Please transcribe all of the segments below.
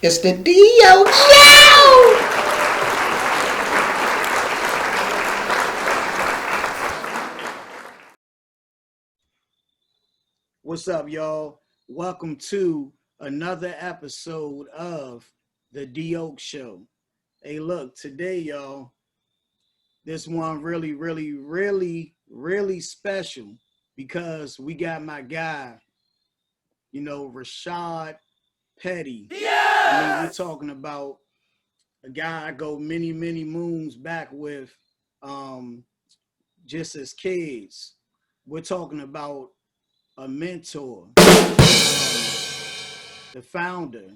It's the Dio Show! What's up, y'all? Welcome to another episode of the Dio Show. Hey, look, today, y'all, this one really special because we got my guy, Rashad Petty. I mean, we're talking about a guy I go many moons back with, um, just as kids. We're talking about a mentor, the founder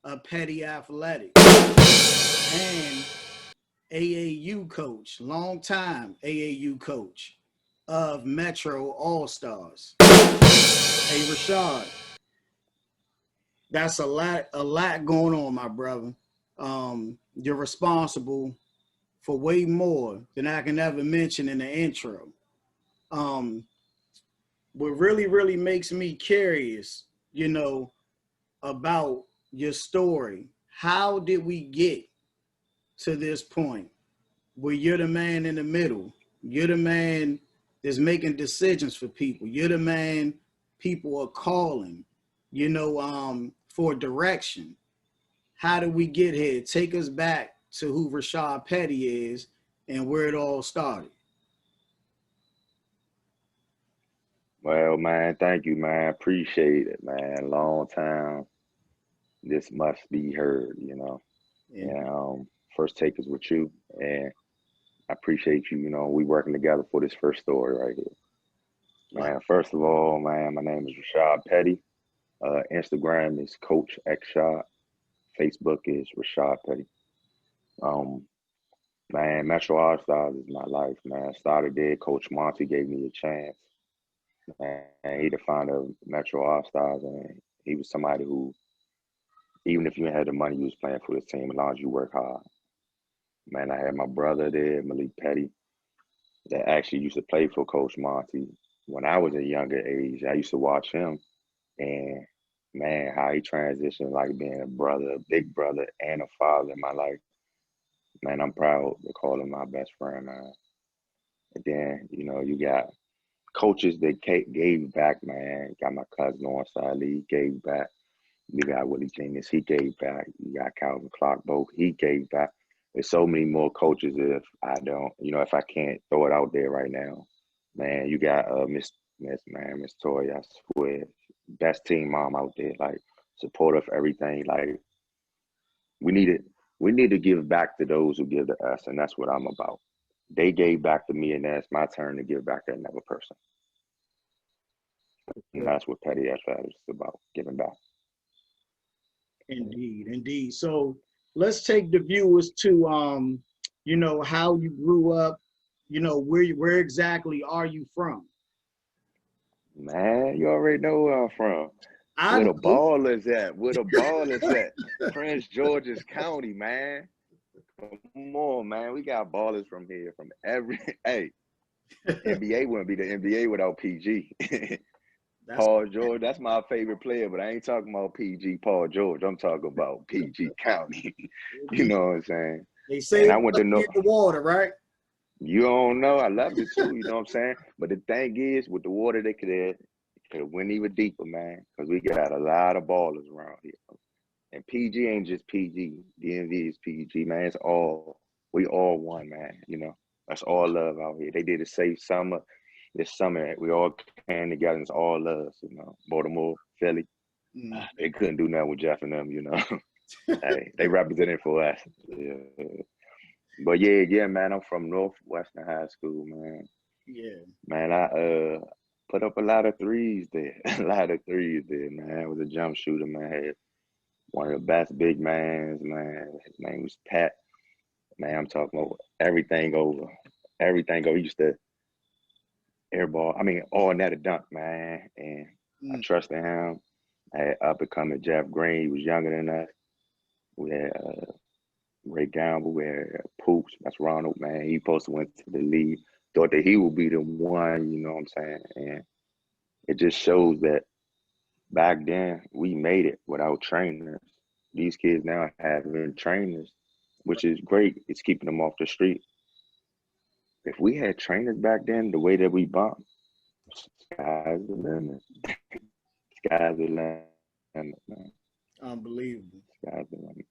of Petty Athletics, and AAU coach, long time AAU coach of Metro All Stars. Hey, Rashad, that's a lot going on, my brother. You're responsible for way more than I can ever mention in the intro. Um, what really makes me curious, about your story. How did we get to this point where you're the man in the middle? You're the man that's making decisions for people. You're the man people are calling, for direction. How did we get here? Take us back to who Rashad Petty is and where it all started. Well, man, thank you, man. Appreciate it, man. Long time. This must be heard. And And first take is with you, and I appreciate you. We working together for this first story right here, like, man. First of all, man, my name is Rashad Petty. Instagram is Coach X Shot. Facebook is Rashad Petty. Um, man, Metro All Stars is my life, man. Started there. Coach Monty gave me a chance, and he the founder of Metro All Stars, and he was somebody who, even if you had the money, you was playing for this team as long as you work hard. Man, I had my brother there, Malik Petty, that actually used to play for Coach Monty when I was a younger age. I used to watch him, and man, how he transitioned, like being a brother, a big brother, and a father in my life. Man, I'm proud to call him my best friend, man. And then, you got coaches that gave back, man. Got my cousin on side, he gave back. You got Willie Genius, he gave back. You got Calvin Clark, both, he gave back. There's so many more coaches if I don't, if I can't throw it out there right now. Man, you got Miss Toya, I swear, best team mom out there, like supportive everything. Like we need it. We need to give back to those who give to us, and that's what I'm about. They gave back to me, and now it's my turn to give back to another person. And that's what Petty Athletics is about, giving back. indeed. So let's take the viewers to how you grew up, where exactly are you from? Man, you already know where I'm from. I Where the know. ball is at. Where the ball is at. Prince George's County, man. Come on, man. We got ballers from here, from every. Hey, NBA wouldn't be the NBA without PG. That's Paul George, that's my favorite player, but I ain't talking about PG Paul George. I'm talking about PG County. You know what I'm saying? they say And we I went love to to know. get the water, right? You don't know. I loved it too. You know what I'm saying? But the thing is, with the water, they could went even deeper, man, because we got a lot of ballers around here. And PG ain't just PG. DMV is PG, man. We all one, man. That's all love out here. They did a safe summer. This summer, we all came together and it's all love, Baltimore, Philly. Mm. They couldn't do nothing with Jeff and them. Hey, they represented for us. Yeah. But yeah, man, I'm from Northwestern High School, man. Yeah. Man, I put up a lot of threes there. A lot of threes there, man. I was a jump shooter, man. I had one of the best big mans, man. His name was Pat. Man, I'm talking about everything over. Everything over. He used to airball. I mean, all net a dunk, man. And I Mm. trusted him. I had up and coming Jeff Green. He was younger than us. We had Ray Gamble. We had Poops. That's Ronald, man. He supposed to went to the league. Thought that he would be the one, you know what I'm saying? And it just shows that back then we made it without trainers. these kids now having trainers, which is great. It's keeping them off the street. If we had trainers back then, the way that we bump, sky's the limit. Sky's the limit, man. Unbelievable. Sky's the limit.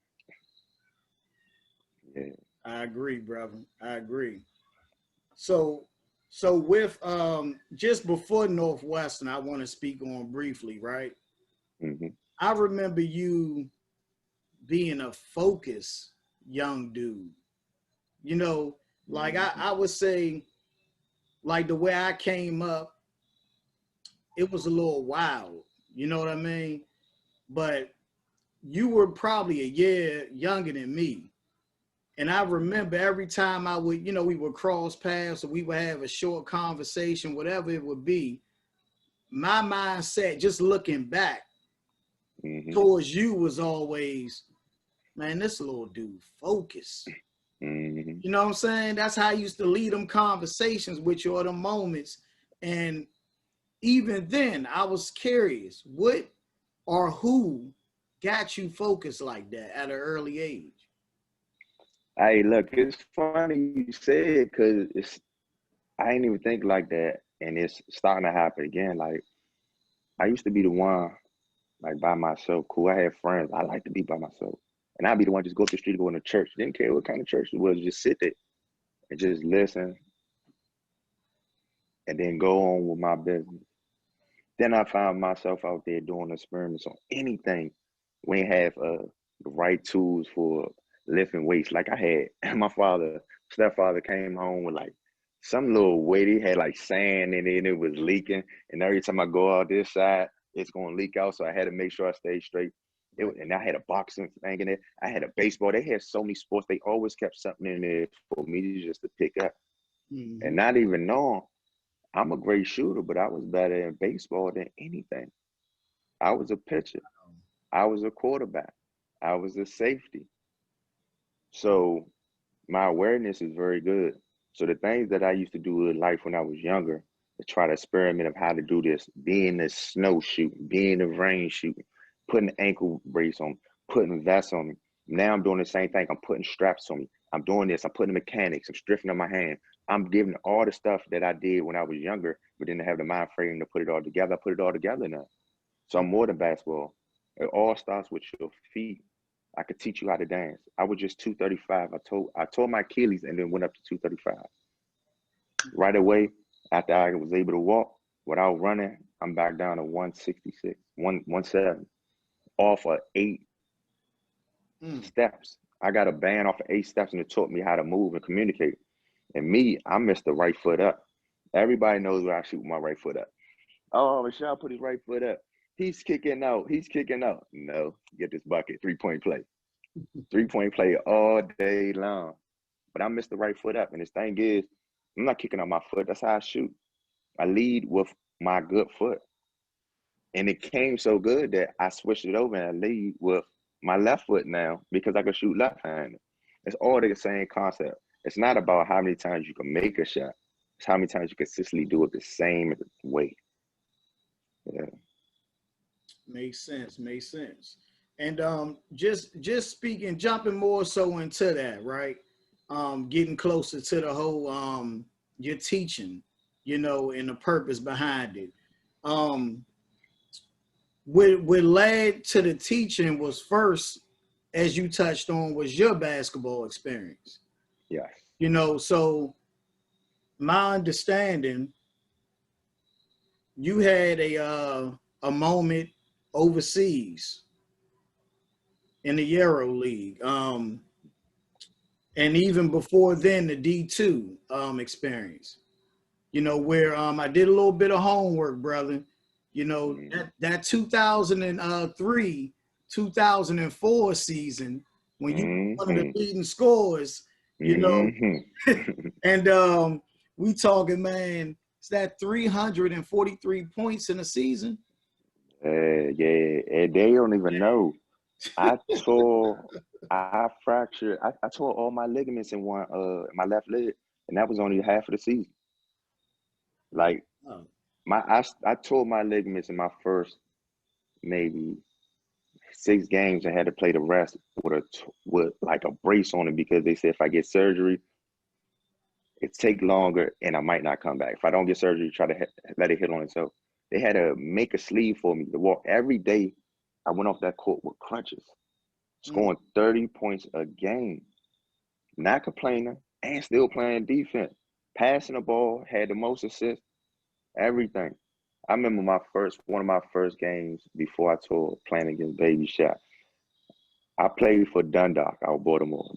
Yeah. I agree, brother. I agree. So, so with just before Northwestern, I want to speak on briefly, right? Mm-hmm. I remember you being a focused young dude. You know, like I would say, like the way I came up, it was a little wild. You know what I mean? But you were probably a year younger than me. And I remember every time I would, we would cross paths or we would have a short conversation, whatever it would be, my mindset, just looking back towards you, was always, man, this little dude, focus. Mm-hmm. You know what I'm saying? That's how I used to lead them conversations with you, or the moments. And even then, I was curious, what or who got you focused like that at an early age? Hey, look, it's funny you said, because I ain't even think like that, and it's starting to happen again. Like, I used to be the one, like, by myself. Cool, I had friends. I like to be by myself. And I'd be the one just go up the street, go into church. Didn't care what kind of church it was, just sit there and just listen and then go on with my business. Then I found myself out there doing experiments on anything. We ain't have the right tools for lifting weights. Like I had, my stepfather came home with like some little weight. He had like sand in it and it was leaking. And every time I go out this side, it's going to leak out. So I had to make sure I stayed straight. And I had a boxing thing in there. I had a baseball. They had so many sports. They always kept something in there for me just to pick up. Mm-hmm. And not even knowing I'm a great shooter, but I was better in baseball than anything. I was a pitcher. I was a quarterback. I was a safety. So my awareness is very good. So the things that I used to do in life when I was younger, to try to experiment of how to do this, being the snow shooting, being the rain shooting, putting ankle brace on, putting vests on me. Now I'm doing the same thing. I'm putting straps on me. I'm doing this. I'm putting mechanics. I'm stripping up my hand. I'm giving all the stuff that I did when I was younger, but didn't have the mind frame to put it all together. I put it all together now. So I'm more than basketball. It all starts with your feet. I could teach you how to dance. I was just 235. I tore my Achilles and then went up to 235. Right away, after I was able to walk without running, I'm back down to 166, 170, off of 8 steps. I got a band off of 8 steps and it taught me how to move and communicate. And me, I missed the right foot up. Everybody knows where I shoot my right foot up. Oh, Rashad put his right foot up. He's kicking out. He's kicking out. No, get this bucket. 3-point play. 3-point play all day long. But I missed the right foot up. And this thing is, I'm not kicking out my foot. That's how I shoot. I lead with my good foot. And it came so good that I switched it over and I lead with my left foot now because I can shoot left-handed. It's all the same concept. It's not about how many times you can make a shot. It's how many times you consistently do it the same way. Yeah. Makes sense. Makes sense. And just speaking, jumping more so into that, right? Getting closer to the whole your teaching, and the purpose behind it. What led to the teaching was first, as you touched on, was your basketball experience. Yes. So my understanding, you had a moment overseas in the Euro League, and even before then, the D2 experience. Where I did a little bit of homework, brother. That 2003, 2004 season when you were one of the leading scorers, and we talking, man, it's that 343 points in a season. Yeah, and they don't even know. I fractured. I tore all my ligaments in my left leg, and that was only half of the season. Like I tore my ligaments in my first maybe 6 games and had to play the rest with like a brace on it because they said if I get surgery, it take longer and I might not come back. If I don't get surgery, try to let it heal on itself. They had to make a sleeve for me to walk every day. I went off that court with crutches, scoring 30 points a game, not complaining, and still playing defense, passing the ball, had the most assists, everything. I remember one of my first games before I tore playing against Baby Shot. I played for Dundalk out of Baltimore.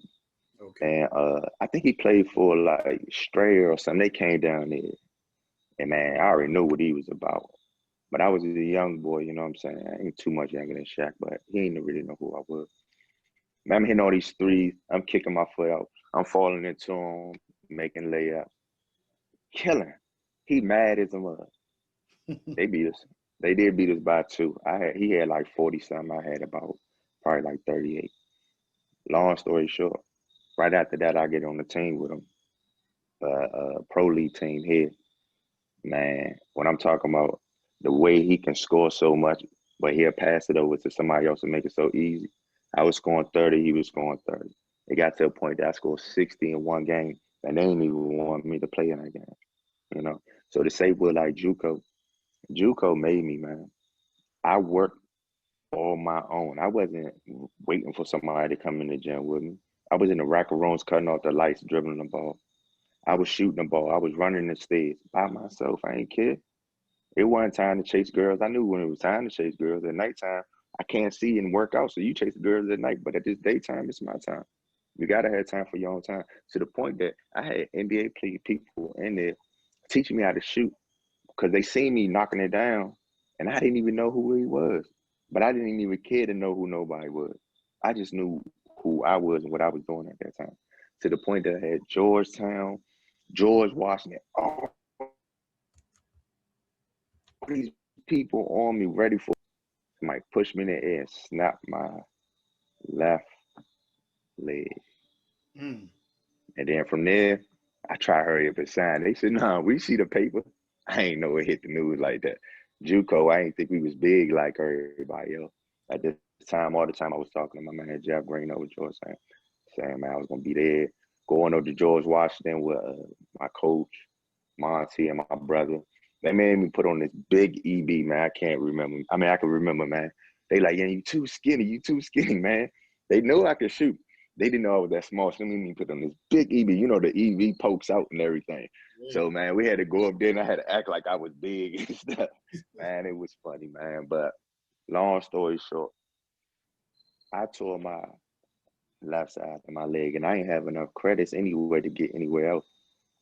Okay. And I think he played for like Strayer or something. They came down there. And man, I already knew what he was about. But I was a young boy, you know what I'm saying? I ain't too much younger than Shaq, but he ain't really know who I was. Man, I'm hitting all these threes. I'm kicking my foot out. I'm falling into him, making layups, killing. He mad as a mug. They beat us. They did beat us by 2. He had like 40 something. I had about probably like 38. Long story short, right after that, I get on the team with him, pro league team here. Man, when I'm talking about the way he can score so much, but he'll pass it over to somebody else and make it so easy. I was scoring 30, he was scoring 30. It got to a point that I scored 60 in one game, and they didn't even want me to play in that game, you know? So to say with like JUCO made me, man. I worked on my own. I wasn't waiting for somebody to come in the gym with me. I was in the rack of rooms, cutting off the lights, dribbling the ball. I was shooting the ball. I was running the stairs by myself. I ain't kid. It wasn't time to chase girls. I knew when it was time to chase girls. At nighttime, I can't see and work out, so you chase the girls at night. But at this daytime, it's my time. You gotta have time for your own time. To the point that I had NBA people in there teaching me how to shoot because they seen me knocking it down, and I didn't even know who he was. But I didn't even care to know who nobody was. I just knew who I was and what I was doing at that time. To the point that I had Georgetown, George Washington, all these people on me ready for somebody push me in the air and snap my left leg. Mm. And then from there, I try to hurry up and sign. They said, "No, we see the paper." I ain't know it hit the news like that. JUCO, I ain't think we was big like everybody else. At this time, all the time I was talking to my man Jeff Green over George saying, man, I was gonna be there, going over to George Washington with my coach, Monty, and my brother. They made me put on this big EB, man. I can't remember. I mean, I can remember, man. They like, yeah, you too skinny, man. They knew I could shoot. They didn't know I was that small. So they made me put on this big EB. You know, the EV pokes out and everything. Yeah. So, man, we had to go up there and I had to act like I was big and stuff. Man, it was funny, man. But long story short, I tore my left side of my leg and I ain't have enough credits anywhere to get anywhere else.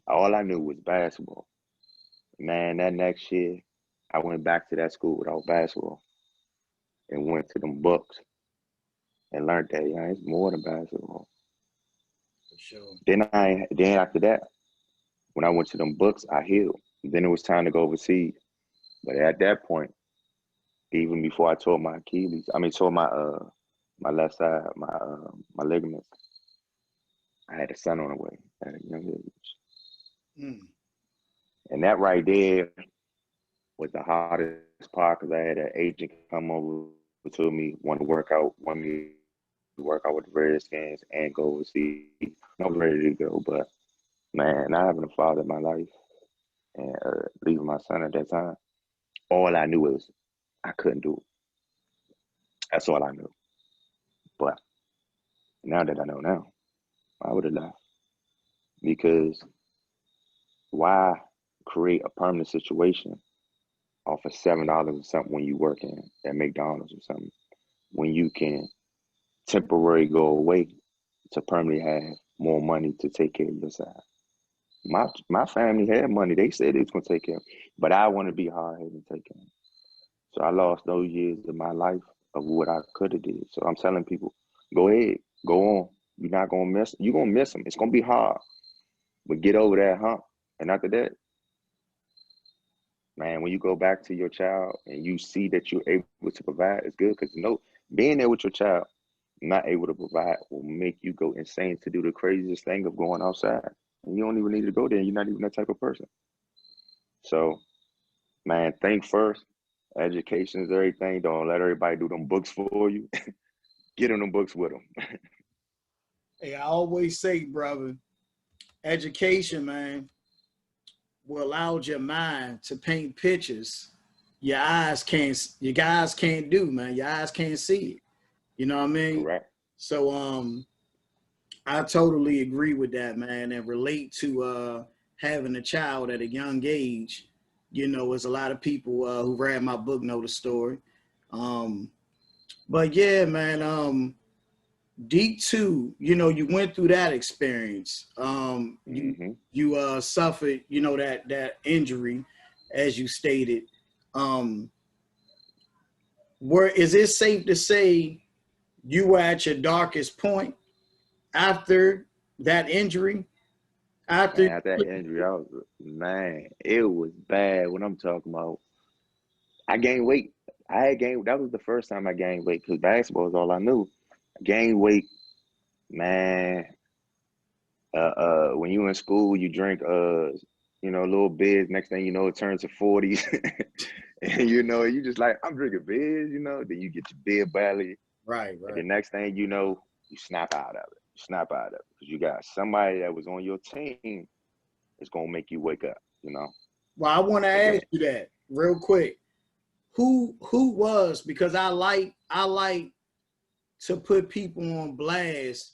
All I knew was basketball. Man, that next year, I went back to that school without basketball and went to them books and learned that, yeah, it's more than basketball. For sure. Then after that, when I went to them books, I healed. Then it was time to go overseas. But at that point, even before I tore my Achilles, tore my left side, my ligaments, I had a son on the way at a young age. Mm. And that right there was the hardest part because I had an agent come over to me, want me to work out with the Redskins and go overseas. I was ready to go, but man, not having a father in my life and leaving my son at that time, all I knew was I couldn't do it. That's all I knew. But now that I know now, I would have left because why create a permanent situation off of $7 or something when you work in at McDonald's or something when you can temporarily go away to permanently have more money to take care of your side. My family had money. They said they was gonna take care of me, but I want to be hard headed and take care of me. So I lost those years of my life of what I could have did. So I'm telling people, go ahead, go on. You're not gonna miss. You're gonna miss them. It's gonna be hard, but get over that hump. And after that, man, when you go back to your child and you see that you're able to provide, it's good because being there with your child, not able to provide will make you go insane to do the craziest thing of going outside. And you don't even need to go there. You're not even that type of person. So, man, think first, Education is everything. Don't let everybody do them books for you. Get in them books with them. Hey, I always say, brother, education, man, will allow your mind to paint pictures your guys can't do, man. Your eyes can't see it. You know what I mean? Correct. So I totally agree with that, man, and relate to having a child at a young age. You know, there's a lot of people who read my book know the story. Um, but yeah, man, D2, you know, you went through that experience. You suffered, you know, that injury, as you stated. Um, where is it safe to say you were at your darkest point after that injury? Man, After after that injury, man, it was bad. What I'm talking about, I gained weight. I had gained. That was the first time I gained weight because basketball is all I knew. I gained weight, man. When you in school, you drink, little beers. Next thing you know, it turns to 40s, and you just like, I'm drinking beers. Then you get your beer belly, right, and the next thing you know, you snap out of it. You snap out of it because you got somebody that was on your team is gonna make you wake up. Well, I want to And then, ask you that real quick. Who was, because I like to put people on blast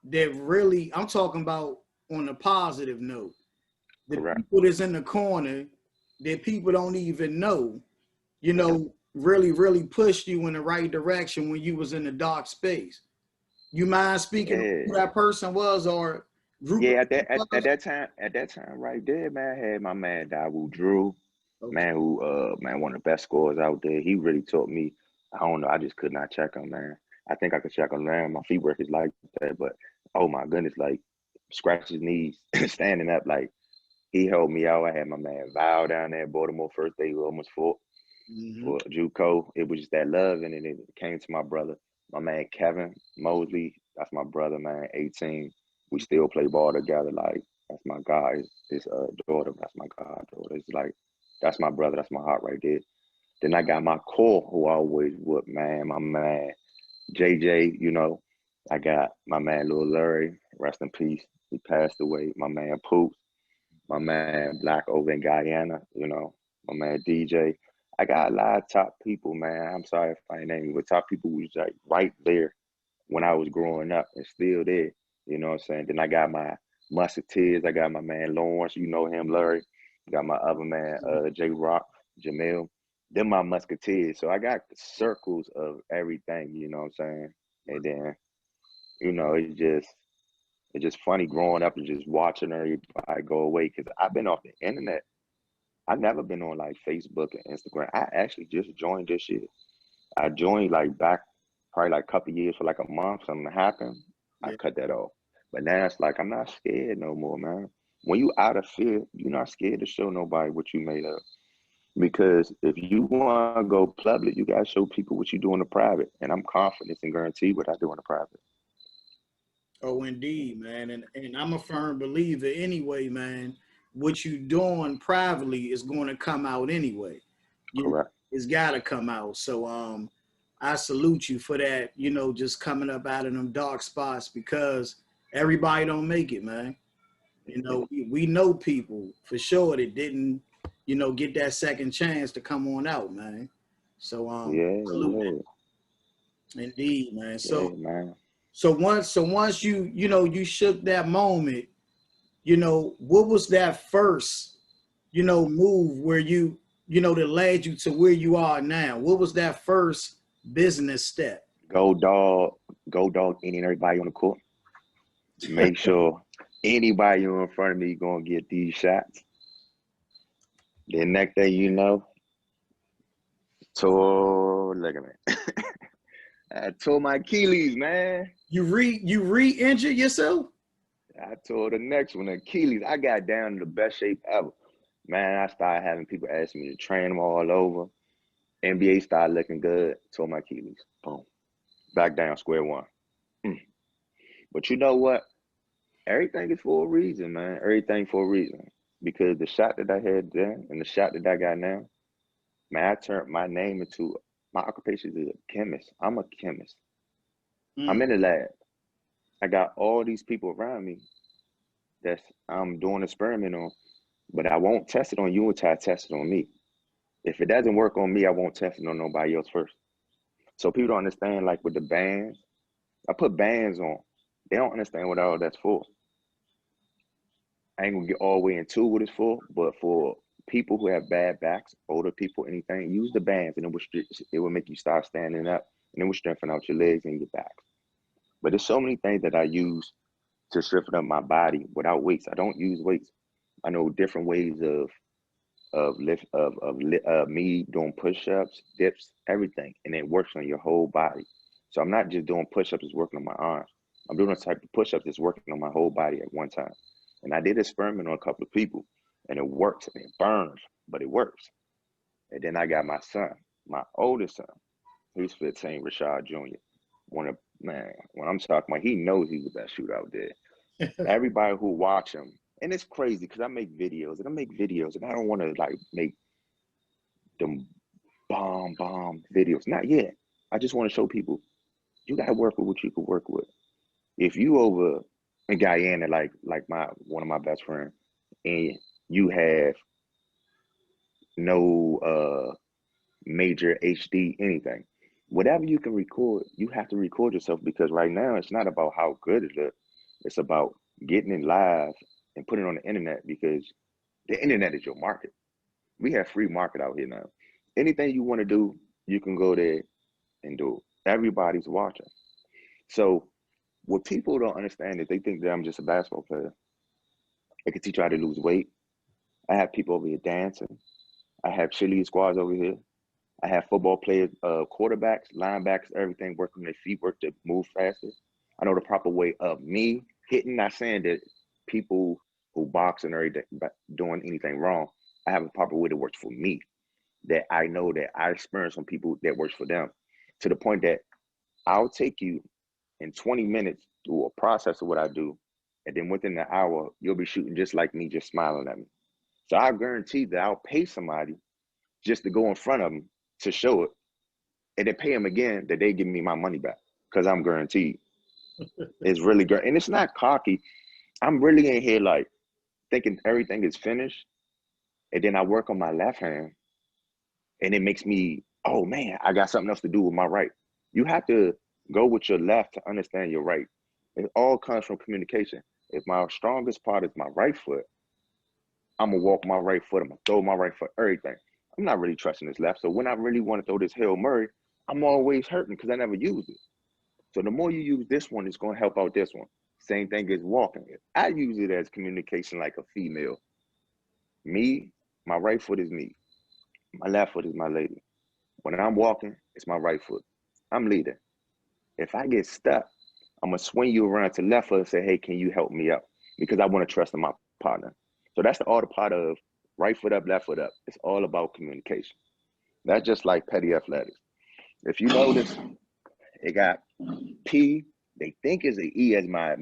that really, I'm talking about on a positive note. The correct. people that's in the corner that people don't even know, you know, really, really pushed you in the right direction when you was in the dark space. You mind speaking on Yeah. who that person was or group of Yeah, at that people at, was? at that time right there, man, I had my man Dawu Drew, Okay. man, who one of the best scorers out there. He really taught me. I don't know, I just could not check him, man. I think I could check him now. My feet work is like that, but oh my goodness, like scratch his knees, standing up, like he helped me out. I had my man Val down there, Baltimore first day, we almost fought Mm-hmm. for JUCO. It was just that love, and then it came to my brother, my man Kevin Mosley. That's my brother, man. 18. We still play ball together. Like that's my guy. His daughter. That's my goddaughter. It's like that's my brother. That's my heart right there. Then I got my core, who I always would, man. My man JJ. I got my man Lil Larry. Rest in peace. He passed away. My man Poops. My man Black over in Guyana. My man DJ. I got a lot of top people, man. I'm sorry if I ain't naming, but top people was like right there when I was growing up and still there. You know what I'm saying? Then I got my Musketeers. I got my man Lawrence. You know him, Larry. Got my other man, J Rock, Jamil. Then my Musketeers. So I got circles of everything. You know what I'm saying? And then, it's just funny growing up and just watching everybody go away because I've been off the internet. I've never been on like Facebook and Instagram. I actually just joined this year. I joined like back probably like a couple years for like a month. Something happened. I Yeah. cut that off. But now it's like I'm not scared no more, man. When you out of fear, you're not scared to show nobody what you made of. Because if you want to go public, you gotta show people what you do in the private. And I'm confident and guarantee what I do in the private. Oh, indeed, man. And I'm a firm believer anyway, man. What you doing privately is going to come out anyway. You, Correct. it's got to come out. So I salute you for that, you know, just coming up out of them dark spots because everybody don't make it, man. You Yeah, know, we know people for sure that didn't, you know, get that second chance to come on out, man. So yeah, salute yeah, it. Indeed, man. yeah, man. So once you know you shook that moment, you know, what was that first, you know, move where you know, that led you to where you are now? What was that first business step? Go dog, go dog any and everybody on the court. Make sure anybody in front of me gonna get these shots. The next thing you know, tore ligament. I tore my Achilles, man. You re-injured yourself? I tore the next one, Achilles. I got down in the best shape ever. Man, I started having people ask me to train them all over. NBA started looking good. Tore my Achilles. Boom. Back down square one. Mm. But you know what? Everything is for a reason, man. Everything for a reason. Because the shot that I had then and the shot that I got now, Man, I turned my name into, my occupation is a chemist. I'm a chemist. I'm in the lab. I got all these people around me that's I'm doing an experiment on, but I won't test it on you until I test it on me. If it doesn't work on me, I won't test it on nobody else first. So people don't understand, like with the bands, I put bands on. They don't understand what all that's for. I ain't gonna get all the way into what it's for, but for people who have bad backs, older people, anything, use the bands and it will make you start standing up and it will strengthen out your legs and your back. But there's so many things that I use to strengthen up my body without weights. I don't use weights. I know different ways of me doing push-ups, dips, everything, and it works on your whole body. So I'm not just doing push-ups, it's working on my arms. I'm doing a type of push-ups that's working on my whole body at one time. And I did an experiment on a couple of people, and it works, and it burns, but it works. And then I got my son, my oldest son. He's 15, Rashad Jr. Man, when I'm talking about, he knows he's the best shooter out there. Everybody who watch him, and it's crazy because I make videos, and I don't want to like make them bomb videos. Not yet. I just want to show people you gotta work with what you can work with. If you over in Guyana, like my one of my best friends, and you have no major HD anything, whatever you can record, you have to record yourself, because right now it's not about how good it looks. It's about getting it live and putting it on the internet, because the internet is your market. We have free market out here now. Anything you want to do, you can go there and do it. Everybody's watching. So what people don't understand is they think that I'm just a basketball player. I can teach you how to lose weight. I have people over here dancing. I have cheerleading squads over here. I have football players, quarterbacks, linebackers, everything working their feet, work to move faster. I know the proper way of me hitting. Not saying that people who box and are doing anything wrong. I have a proper way that works for me, that I know that I experience from people that works for them, to the point that I'll take you in 20 minutes through a process of what I do, and then within an hour, you'll be shooting just like me, just smiling at me. So I guarantee that I'll pay somebody just to go in front of them to show it, and then pay them again that they give me my money back, because I'm guaranteed. It's really good. And it's not cocky. I'm really in here like thinking everything is finished, and then I work on my left hand, and it makes me, oh man, I got something else to do with my right. You have to go with your left to understand your right. It all comes from communication. If my strongest part is my right foot, I'm gonna walk my right foot, I'm gonna throw my right foot, everything. I'm not really trusting this left. So when I really want to throw this Hail Murray, I'm always hurting because I never use it. So the more you use this one, it's gonna help out this one. Same thing as walking. I use it as communication like a female. Me, my right foot is me. My left foot is my lady. When I'm walking, it's my right foot. I'm leading. If I get stuck, I'm gonna swing you around to left foot and say, hey, can you help me up? Because I want to trust in my partner. So that's the other part of right foot up, left foot up. It's all about communication. That's just like petty athletics. If you notice, it got P, they think is an E as my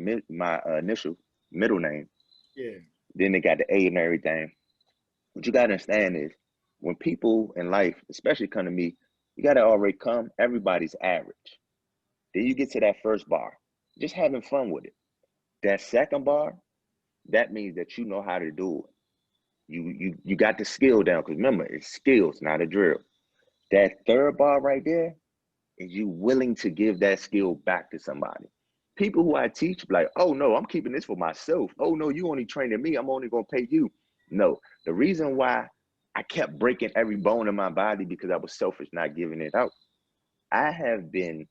initial middle name. Yeah. Then they got the A and everything. What you gotta understand is, when people in life, especially come to me, you gotta already come, everybody's average. Then you get to that first bar, just having fun with it. That second bar, that means that you know how to do it. You got the skill down, because remember, it's skills, not a drill. That third bar right there is you willing to give that skill back to somebody. People who I teach, like, oh no, I'm keeping this for myself. Oh no, you only training me, I'm only gonna pay you. No, the reason why I kept breaking every bone in my body, because I was selfish, not giving it out. I have been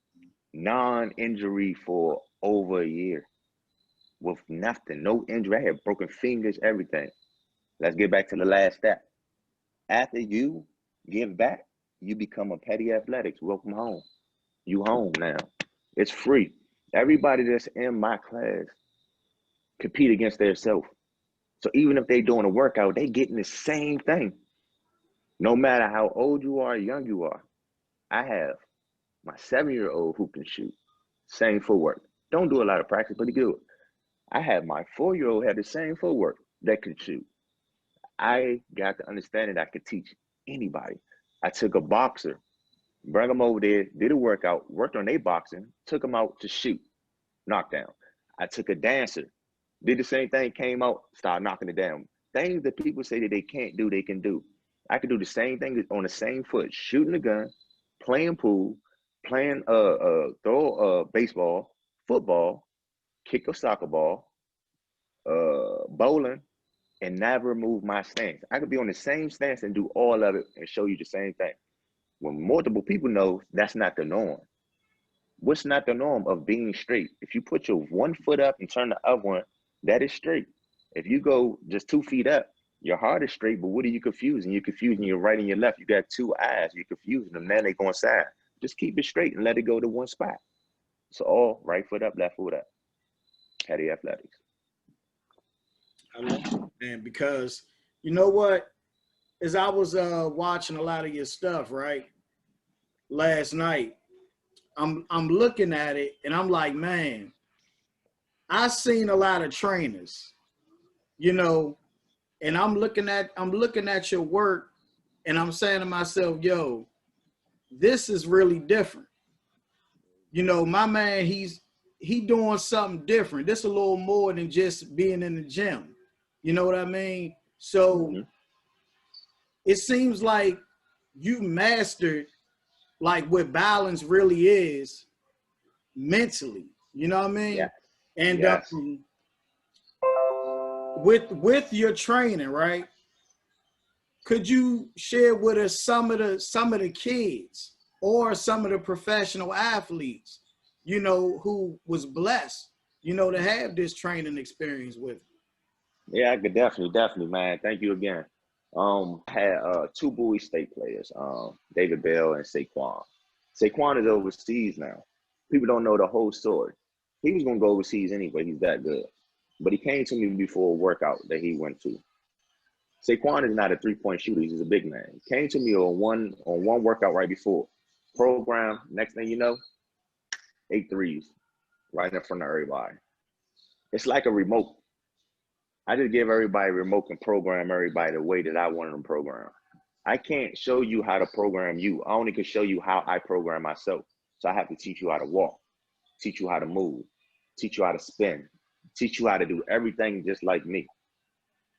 non-injury for over a year with nothing, no injury. I had broken fingers, everything. Let's get back to the last step. After you give back, you become a petty athletics. Welcome home. You home now. It's free. Everybody that's in my class compete against themselves. So even if they doing a workout, they getting the same thing. No matter how old you are, young you are. I have my 7-year-old who can shoot. Same footwork. Don't do a lot of practice, but he do it. I have my 4-year-old have the same footwork that can shoot. I got to understand that I could teach anybody. I took a boxer, bring them over there, did a workout, worked on their boxing, took them out to shoot, knockdown. I took a dancer, did the same thing, came out, started knocking it down. Things that people say that they can't do, they can do. I can do the same thing on the same foot, shooting a gun, playing pool, playing throw baseball, football, kick a soccer ball, bowling, and never move my stance. I could be on the same stance and do all of it and show you the same thing. When multiple people know, that's not the norm. What's not the norm of being straight? If you put your one foot up and turn the other one, that is straight. If you go just 2 feet up, your heart is straight, but what are you confusing? You're confusing your right and your left. You got two eyes. You're confusing them. Now they go inside. Just keep it straight and let it go to one spot. So all right foot up, left foot up. Petty athletics. I love it, man, because you know what? As I was watching a lot of your stuff, right, last night, I'm looking at it and I'm like, man, I seen a lot of trainers, you know, and I'm looking at your work and I'm saying to myself, yo, this is really different. You know, my man, he doing something different. This a little more than just being in the gym. You know what I mean? So it seems like you mastered like what balance really is mentally. You know what I mean? Yes. And Yes. With your training, right? Could you share with us some of the kids or some of the professional athletes, you know, who was blessed, you know, to have this training experience with? Yeah, I could definitely, man. Thank you again. I had two Bowie State players, David Bell and Saquon. Saquon is overseas now. People don't know the whole story. He was gonna go overseas anyway. He's that good, but he came to me before a workout that he went to. Saquon is not a 3-point shooter. He's a big man. He came to me on one workout right before program. Next thing you know, 8 threes right in front of everybody. It's like a remote. I just give everybody a remote and program everybody the way that I want them programmed. I can't show you how to program you. I only can show you how I program myself. So I have to teach you how to walk, teach you how to move, teach you how to spin, teach you how to do everything just like me.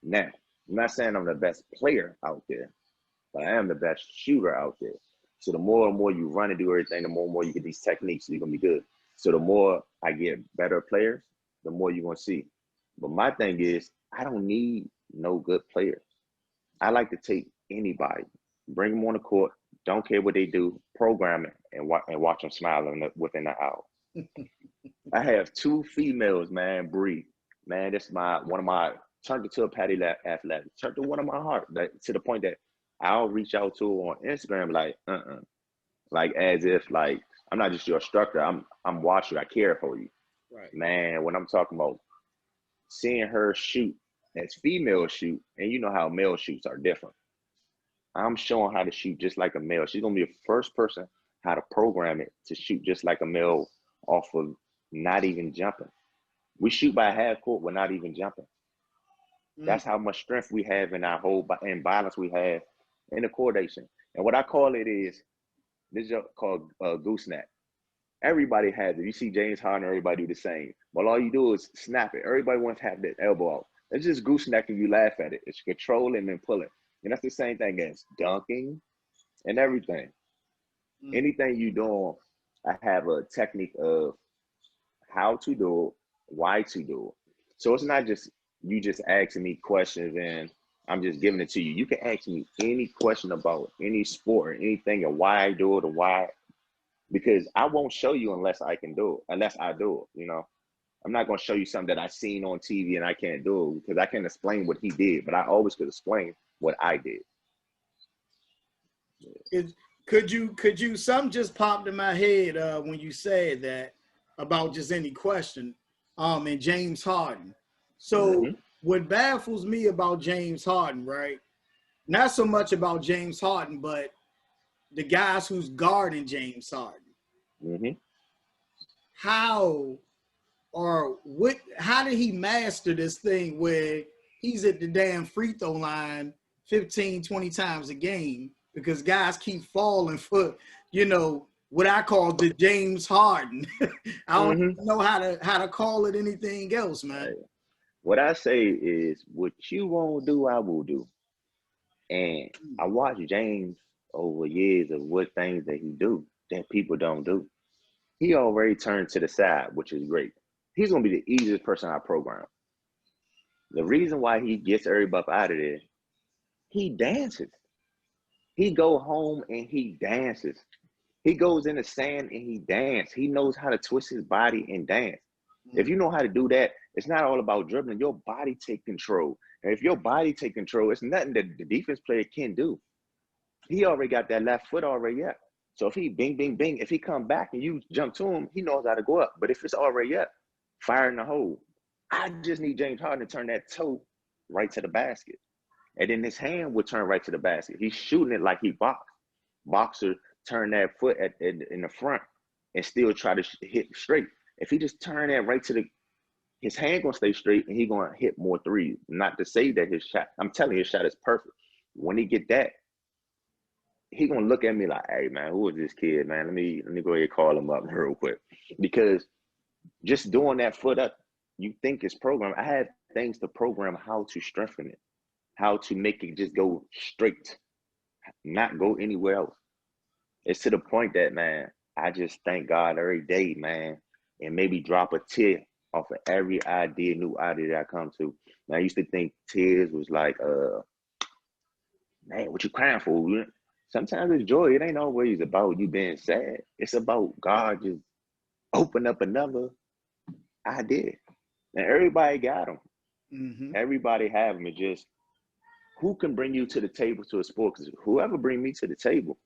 Now, I'm not saying I'm the best player out there, but I am the best shooter out there. So the more and more you run and do everything, the more and more you get these techniques, so you're gonna be good. So the more I get better players, the more you're gonna see. But my thing is, I don't need no good players. I like to take anybody, bring them on the court, don't care what they do, program it, and watch them smile within the hour. I have two females, man, Bree. Man, that's one of my, turned it to a Patty athletic, turned to one of my heart, to the point that I'll reach out to her on Instagram like, like as if like, I'm not just your instructor, I'm watching you, I care for you. Right. Man, when I'm talking about seeing her shoot as female shoot, and you know how male shoots are different. I'm showing how to shoot just like a male. She's gonna be the first person how to program it to shoot just like a male off of not even jumping. We shoot by half court, we're not even jumping. That's how much strength we have in our whole and balance we have in the coordination. And what I call it is, this is called gooseneck. Everybody has it. You see James Harden, everybody do the same. But all you do is snap it. Everybody wants to have that elbow out. It's just gooseneck and you laugh at it. It's controlling and pulling. And that's the same thing as dunking and everything. Anything you do, I have a technique of how to do it, why to do it. So it's not just you just asking me questions and I'm just giving it to you. You can ask me any question about any sport or anything and why I do it or why, because I won't show you unless I can do it, unless I do it, you know. I'm not going to show you something that I seen on TV and I can't do it because I can't explain what he did, but I always could explain what I did. Could you, something just popped in my head when you said that about just any question, and James Harden. So what baffles me about James Harden, right? Not so much about James Harden, but the guys who's guarding James Harden. How did he master this thing where he's at the damn free throw line 15, 20 times a game because guys keep falling for, you know, what I call the James Harden. I don't know how to call it anything else, man. What I say is, what you won't do, I will do. And I watched James over years of what things that he do that people don't do. He already turned to the side, which is great. He's gonna be the easiest person I program. The reason why he gets everybody out of there, he dances. He go home and he dances. He goes in the sand and he dances. He knows how to twist his body and dance. If you know how to do that, it's not all about dribbling. Your body take control. And if your body take control, it's nothing that the defense player can do. He already got that left foot already up. So if he bing, bing, bing, if he come back and you jump to him, he knows how to go up. But if it's already up, fire in the hole. I just need James Harden to turn that toe right to the basket. And then his hand would turn right to the basket. He's shooting it like he boxed. Boxer turn that foot in the front and still try to hit straight. If he just turn that right to his hand gonna stay straight and he gonna hit more threes. Not to say that his shot, I'm telling you, his shot is perfect. When he get that, he gonna look at me like, hey man, who is this kid, man? Let me go ahead and call him up real quick. Because just doing that foot up, you think it's programmed. I had things to program how to strengthen it, how to make it just go straight, not go anywhere else. It's to the point that, man, I just thank God every day, man, and maybe drop a tear off of every new idea that I come to. And I used to think tears was like, man, what you crying for? Sometimes it's joy. It ain't always about you being sad. It's about God just open up another idea. And everybody got them. Everybody have them. It's just who can bring you to the table to a sport? Because whoever bring me to the table,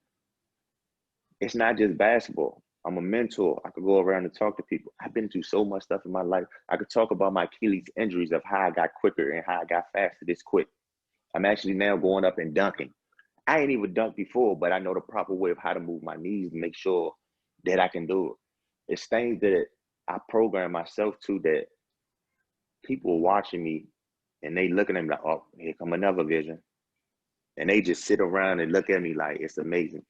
it's not just basketball. I'm a mentor. I could go around and talk to people. I've been through so much stuff in my life. I could talk about my Achilles injuries of how I got quicker and how I got faster this quick. I'm actually now going up and dunking. I ain't even dunked before, but I know the proper way of how to move my knees and make sure that I can do it. It's things that I program myself to that people are watching me and they looking at me like, oh, here come another vision. And they just sit around and look at me like it's amazing.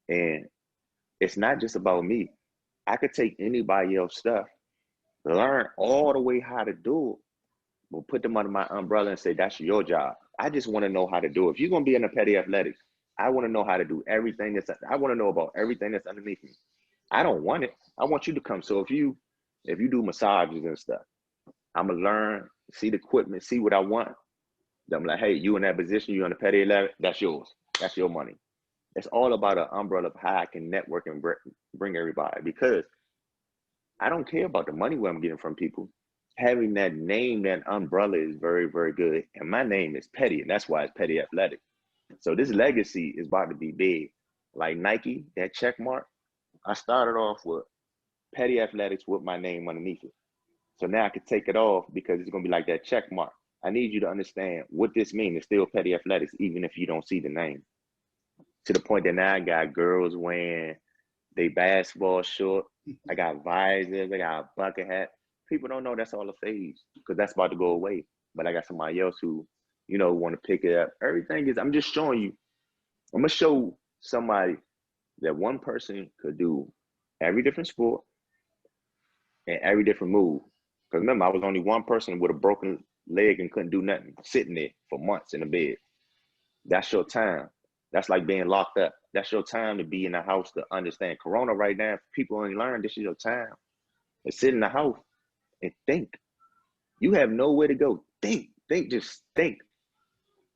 And it's not just about me. I could take anybody else's stuff, learn all the way how to do it, but put them under my umbrella and say, that's your job. I just want to know how to do it. If you're going to be in the petty athletics, I want to know how to do everything I want to know about everything that's underneath me. I don't want it. I want you to come. So if you do massages and stuff, I'm going to learn, see the equipment, see what I want. I'm like, hey, you in that position, you in the petty athletic, that's yours. That's your money. It's all about an umbrella of how I can network and bring everybody, because I don't care about the money where I'm getting from people. Having that name, that umbrella is very, very good. And my name is Petty, and that's why it's Petty Athletic. So this legacy is about to be big. Like Nike, that check mark, I started off with Petty Athletics with my name underneath it. So now I can take it off because it's going to be like that check mark. I need you to understand what this means. It's still Petty Athletics, even if you don't see the name. To the point that now I got girls wearing they basketball short. I got visors. I got a bucket hat. People don't know that's all a phase because that's about to go away. But I got somebody else who, want to pick it up. Everything is, I'm just showing you. I'm going to show somebody that one person could do every different sport and every different move. Because remember, I was only one person with a broken leg and couldn't do nothing, sitting there for months in a bed. That's your time. That's like being locked up. That's your time to be in the house to understand. Corona right now, people only learn this is your time. To sit in the house and think. You have nowhere to go. Think, just think.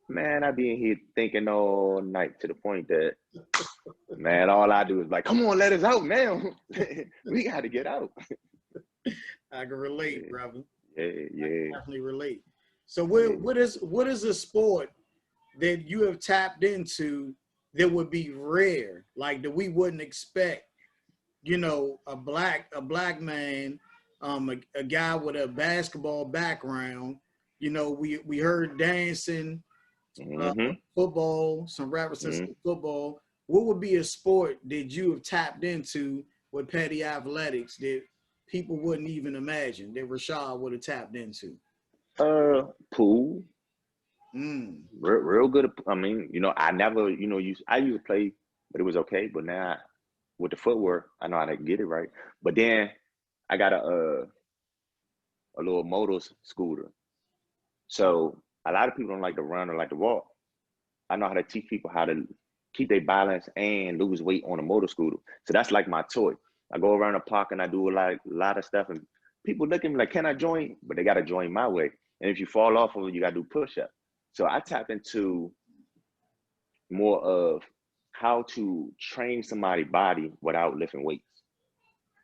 Man, I be in here thinking all night to the point that, man, all I do is like, come on, let us out now. We got to get out. I can relate, brother. Yeah. I can definitely relate. So what is a sport that you have tapped into that would be rare, like that we wouldn't expect? A black man, a guy with a basketball background. We heard dancing, football, some rappers said football. What would be a sport that you have tapped into with Petty Athletics that people wouldn't even imagine that Rashad would have tapped into? Pool. Real good. I mean, I never, I used to play, but it was okay. But now with the footwork, I know how to get it right. But then I got a little motor scooter. So a lot of people don't like to run or like to walk. I know how to teach people how to keep their balance and lose weight on a motor scooter. So that's like my toy. I go around the park and I do a lot of stuff, and people look at me like, "Can I join?" But they got to join my way. And if you fall off of it, you got to do push-up. So I tapped into more of how to train somebody's body without lifting weights,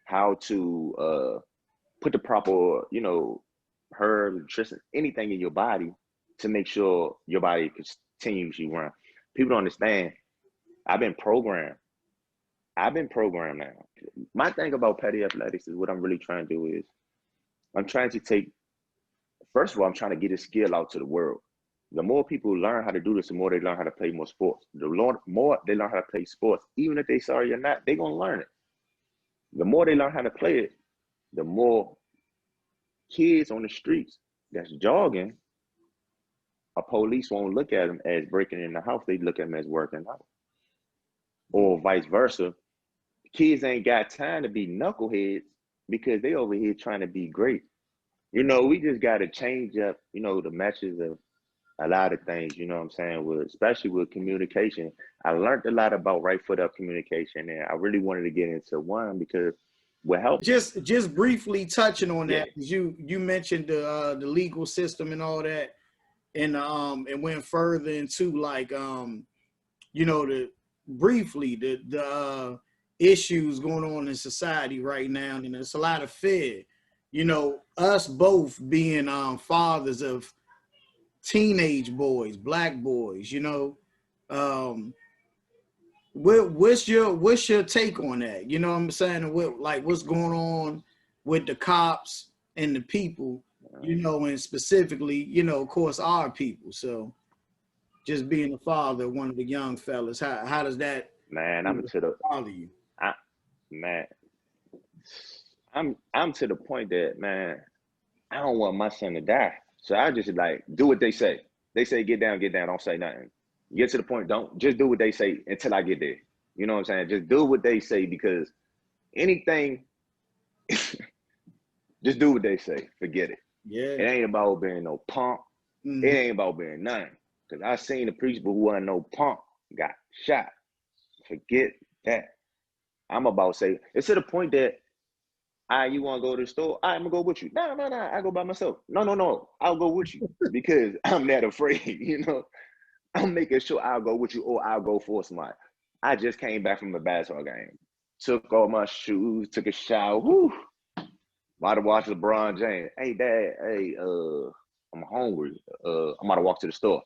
how to put the proper, herb, nutrition, anything in your body to make sure your body continues run. People don't understand. I've been programmed. Now. My thing about petty athletics is what I'm really trying to do is I'm trying to take, first of all, I'm trying to get this skill out to the world. The more people learn how to do this, the more they learn how to play more sports. The more they learn how to play sports, even if they sorry or not, they're going to learn it. The more they learn how to play it, the more kids on the streets that's jogging, a police won't look at them as breaking in the house. They look at them as working out. Or vice versa. Kids ain't got time to be knuckleheads because they over here trying to be great. We just got to change up, the messages of a lot of things, you know what I'm saying? Especially with communication. I learned a lot about right foot up communication, and I really wanted to get into one because what helped. Just briefly touching on that, you mentioned the legal system and all that, and went further into like the issues going on in society right now, and there's a lot of fear. Us both being fathers of teenage boys, black boys, what's your take on that? You know what I'm saying? What's going on with the cops and the people, and specifically, of course, our people. So just being the father of one of the young fellas, how does that bother you? I'm to the point that, man, I don't want my son to die. So I just do what they say. They say, get down, don't say nothing. Get to the point, don't just do what they say until I get there. You know what I'm saying? Just do what they say, because anything, just do what they say. Forget it. Yeah. It ain't about being no punk. Mm-hmm. It ain't about being nothing. Because I seen the preacher who wasn't no punk got shot. Forget that. I'm about to say, it's to the point that, you want to go to the store? I'm going to go with you. No, I go by myself. No, I'll go with you because I'm that afraid, I'm making sure I'll go with you or I'll go for somebody. I just came back from a basketball game. Took off my shoes, took a shower. Whew. About to watch LeBron James. Hey, Dad, I'm hungry. I'm about to walk to the store.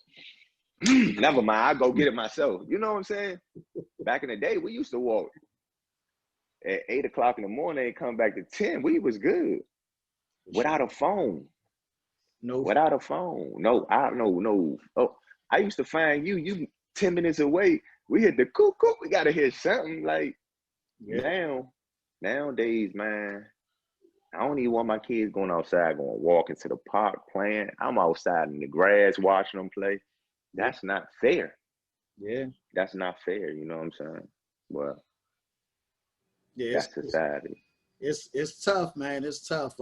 Never mind, I'll go get it myself. You know what I'm saying? Back in the day, we used to walk at 8 o'clock in the morning and come back to 10. We was good. Without a phone. Without a phone. No. Oh, I used to find you 10 minutes away. We hit the cuckoo. We got to hear something nowadays, man. I don't even want my kids going outside, going walk into the park, playing. I'm outside in the grass watching them play. That's not fair. Yeah. That's not fair. You know what I'm saying? Well, that's society. It's tough, man. It's tough.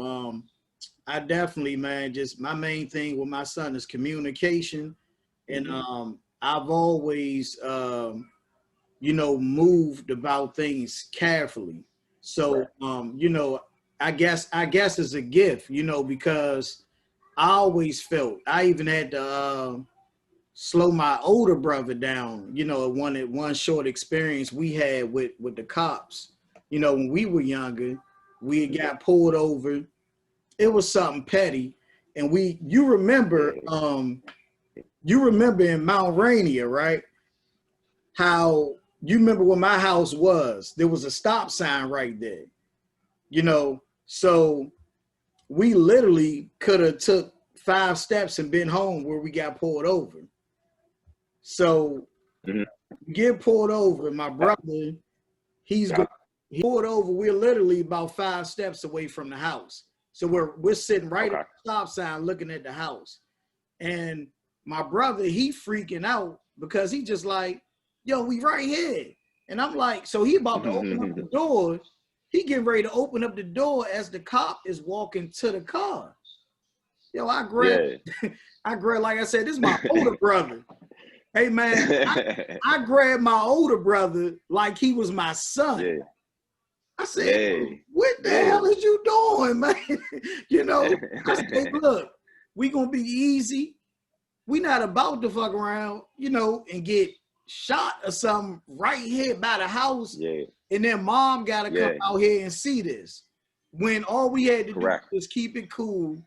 I definitely, man, just my main thing with my son is communication. And I've always, moved about things carefully. So, right. I guess it's a gift, because I always felt I even had to slow my older brother down, at one short experience we had with the cops. When we were younger, we got pulled over. It was something petty. And you remember in Mount Rainier, right? How you remember where my house was? There was a stop sign right there, so we literally could have took 5 steps and been home where we got pulled over. So get pulled over, my brother, he pulled over. We're literally about 5 steps away from the house. So we're sitting right at the stop sign looking at the house. And my brother, he freaking out because he just like, yo, we right here. And I'm like, so he about to open up the door. He getting ready to open up the door as the cop is walking to the car. Yo, I grabbed, like I said, this is my older brother. Hey, man, I grabbed my older brother like he was my son. Yeah. I said, what the hell is you doing, man? You know, I said, look, we going to be easy. We not about to fuck around, you know, and get shot or something right here by the house. Yeah. And then mom got to come out here and see this. When all we had to do was keep it cool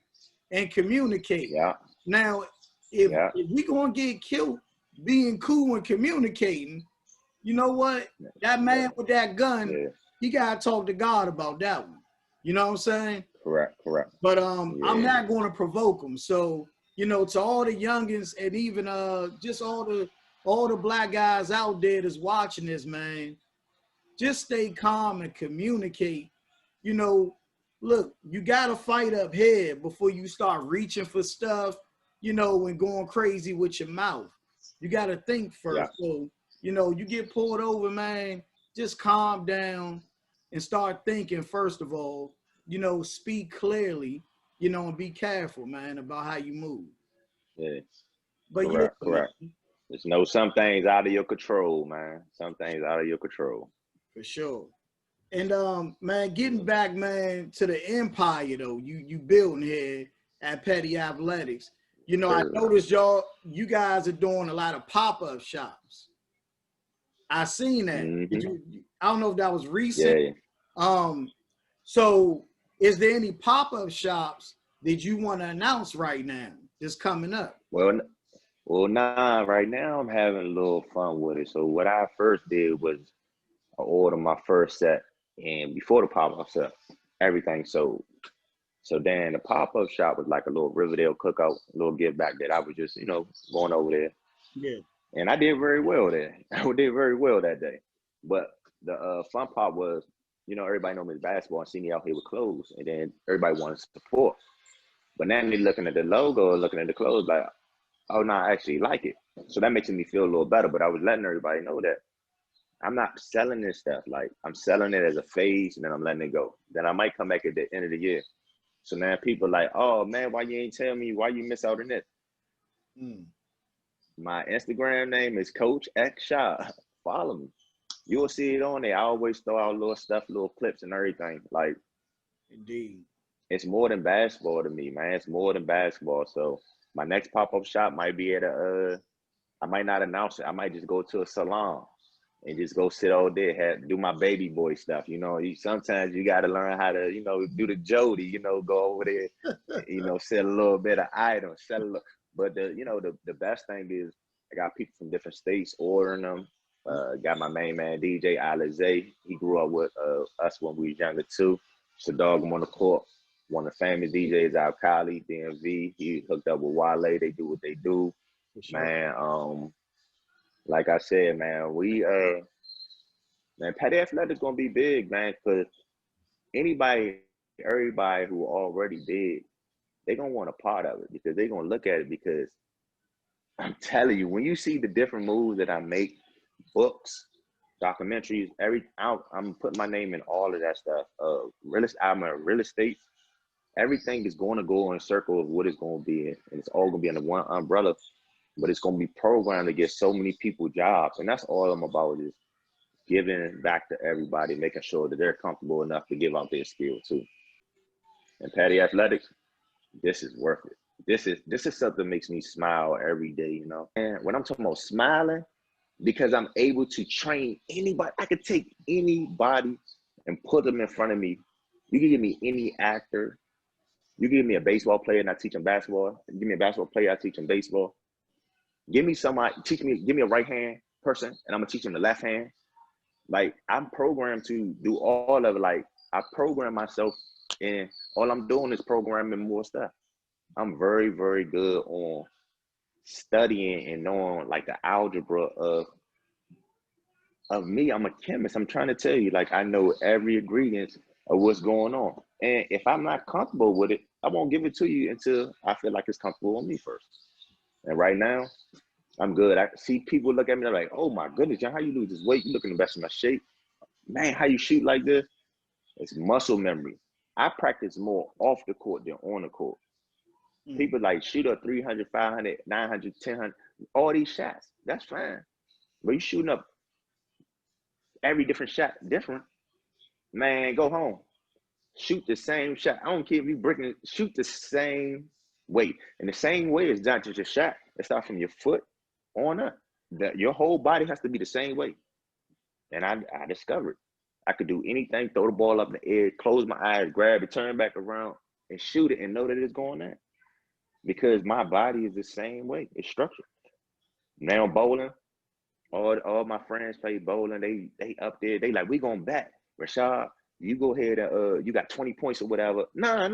and communicate. Yeah. Now, if we going to get killed being cool and communicating, you know what? That man with that gun, he got to talk to God about that one. You know what I'm saying? Correct. But I'm not going to provoke him. So, you know, to all the youngins and even just all the black guys out there that's watching this, man, just stay calm and communicate. You know, look, you got to fight up here before you start reaching for stuff, you know, and going crazy with your mouth. You got to think first. Yeah. So, you know, you get pulled over, man, just calm down and start thinking, first of all, you know, speak clearly, you know, and be careful, man, about how you move. Yeah. But correct. There's some things out of your control, man. Some things out of your control. For sure. And man, getting back, man, to the empire though, you building here at Petty Athletics. You know, I noticed you guys are doing a lot of pop-up shops. I seen that. Mm-hmm. I don't know if that was recent. Yeah. So is there any pop-up shops that you want to announce right now that's coming up? Well, nah, right now I'm having a little fun with it. So what I first did was I ordered my first set, and before the pop-up set, everything sold. So then the pop-up shop was like a little Riverdale cookout, a little give back that I was just, you know, going over there. Yeah. And I did very well there. I did very well that day. But the fun part was, you know, everybody know me as basketball and see me out here with clothes, and then everybody wanted to support. But now they're looking at the logo, looking at the clothes like, oh, no, I actually like it. So that makes me feel a little better. But I was letting everybody know that I'm not selling this stuff. Like, I'm selling it as a phase, and then I'm letting it go. Then I might come back at the end of the year. So now people like, oh, man, why you ain't tell me why you miss out on it? My Instagram name is Coach X Shot. Follow me. You'll see it on there. I always throw out little stuff, little clips and everything. Like, indeed, it's more than basketball to me, man. It's more than basketball. So my next pop-up shop might be at I might not announce it. I might just go to a salon and just go sit all day, do my baby boy stuff. You know, sometimes you got to learn how to, you know, do the Jody, you know, go over there, you know, sell a little bit of items, But the best thing is I got people from different states ordering them. Got my main man, DJ Alize. He grew up with us when we was younger too. So dog him on the court. One of the famous DJs out Cali, DMV. He hooked up with Wale. They do what they do. Sure. Man, like I said, man, Petty Athletics gonna be big, man, because everybody who already big, they gonna want a part of it because they gonna look at it because I'm telling you, when you see the different moves that I make, books, documentaries, I'm putting my name in all of that stuff. I'm a real estate. Everything is going to go in a circle of what it's going to be, and it's all going to be under one umbrella. But it's going to be programmed to get so many people jobs, and that's all I'm about is giving back to everybody, making sure that they're comfortable enough to give out their skill too. And Petty Athletics, this is worth it. This is something that makes me smile every day, you know. And when I'm talking about smiling, because I'm able to train anybody, I could take anybody and put them in front of me. You can give me any actor. You give me a baseball player and I teach them basketball. Give me a basketball player, I teach them baseball. Give me give me a right hand person and I'm gonna teach them the left hand. Like, I'm programmed to do all of it. Like, I program myself and all I'm doing is programming more stuff. I'm very, very good on studying and knowing like the algebra of me. I'm a chemist. I'm trying to tell you, like, I know every ingredient of what's going on. And if I'm not comfortable with it, I won't give it to you until I feel like it's comfortable on me first. And right now, I'm good. I see people look at me, they're like, oh my goodness, John, how you lose this weight? You looking the best in my shape. Man, how you shoot like this? It's muscle memory. I practice more off the court than on the court. People like shoot up 300, 500, 900, 1000, all these shots. That's fine. But you shooting up every different shot different, man, go home. Shoot the same shot. I don't care if you breaking it, shoot the same way. And the same way is not just your shot. It starts from your foot on up. That your whole body has to be the same way. And I discovered I could do anything, throw the ball up in the air, close my eyes, grab it, turn back around, and shoot it and know that it's going in. Because my body is the same way. It's structured. Now bowling, all my friends play bowling. They up there. They like, we going back. Rashad, you go ahead and you got 20 points or whatever. Nah.